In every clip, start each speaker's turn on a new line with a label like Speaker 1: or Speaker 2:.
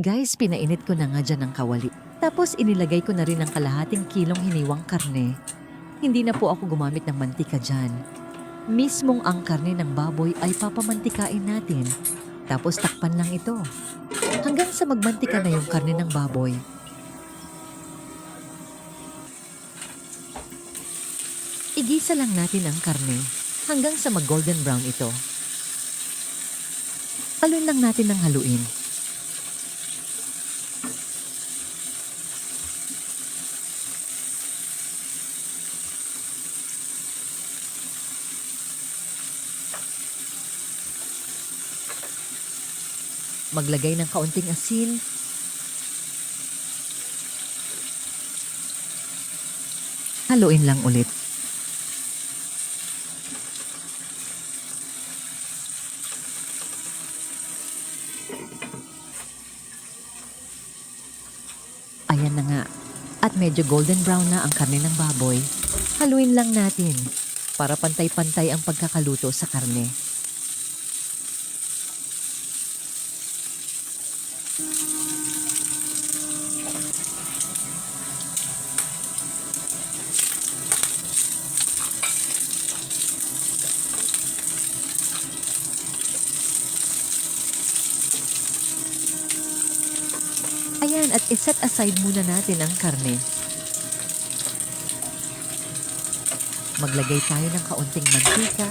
Speaker 1: Guys, pinainit ko na nga dyan ng kawali. Tapos inilagay ko na rin ang kalahating kilong hiniwang karne. Hindi na po ako gumamit ng mantika dyan. Mismong ang karne ng baboy ay papamantikain natin. Tapos takpan lang ito. Hanggang sa magmantika na yung karne ng baboy. Igisa lang natin ang karne hanggang sa mag-golden brown ito. Haluin lang natin ng haluin. Maglagay ng kaunting asin. Haluin lang ulit. Ayan na nga. At medyo golden brown na ang karne ng baboy. Haluin lang natin para pantay-pantay ang pagkakaluto sa karne. Ayan, at iset aside muna natin ang karne. Maglagay tayo ng kaunting mantika.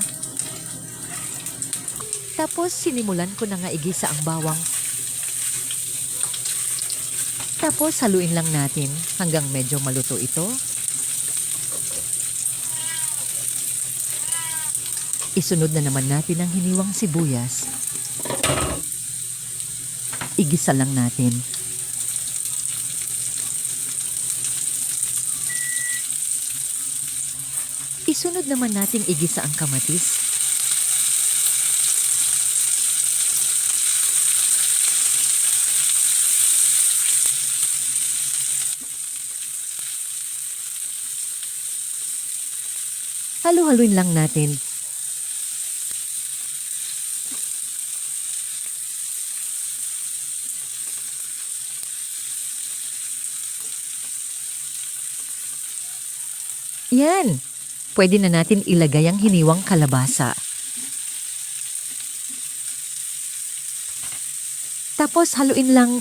Speaker 1: Tapos sinimulan ko na nga igisa ang bawang. Tapos haluin lang natin hanggang medyo maluto ito. Isunod na naman natin ang hiniwang sibuyas. Igisa lang natin. Isunod naman nating igisa ang kamatis. Halu-haluin lang natin. Yan! Pwede na natin ilagay ang hiniwang kalabasa. Tapos haluin lang.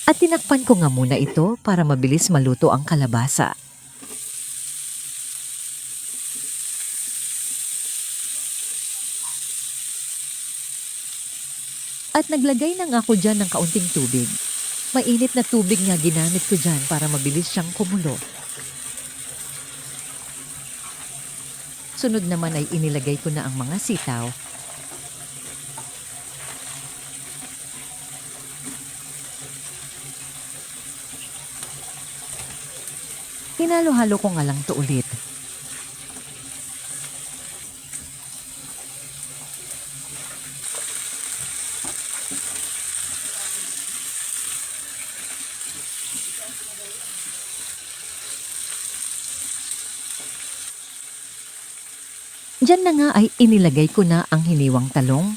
Speaker 1: At tinakpan ko nga muna ito para mabilis maluto ang kalabasa. At naglagay na nga ako dyan ng kaunting tubig. Mainit na tubig nga ginamit ko dyan para mabilis siyang kumulo. Sunod naman ay inilagay ko na ang mga sitaw. Hinalo-halo ko nga lang to ulit. Diyan na nga ay inilagay ko na ang hiniwang talong.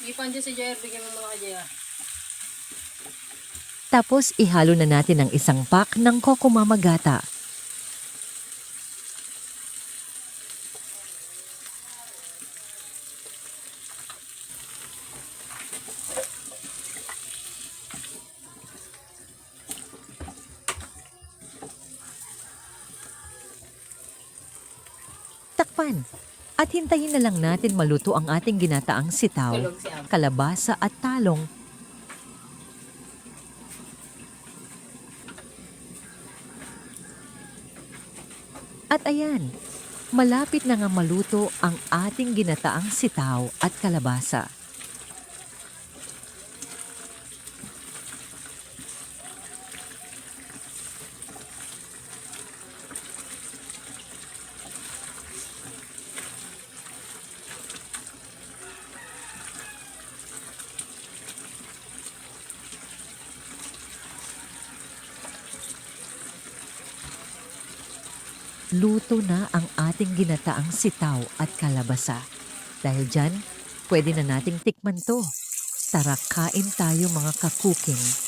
Speaker 2: Ipan dyan si JR, bigyan mo muna kay JR.
Speaker 1: Tapos ihalo na natin ang isang pack ng kokomamagata. pan. At hintayin na lang natin maluto ang ating ginataang sitaw,
Speaker 2: Tulog si Ab.
Speaker 1: kalabasa at talong. At ayan, malapit na nga maluto ang ating ginataang sitaw at kalabasa. Luto na ang ating ginataang sitaw at kalabasa. Dahil dyan, pwede na nating tikman to. Tara, kain tayo mga kakuking.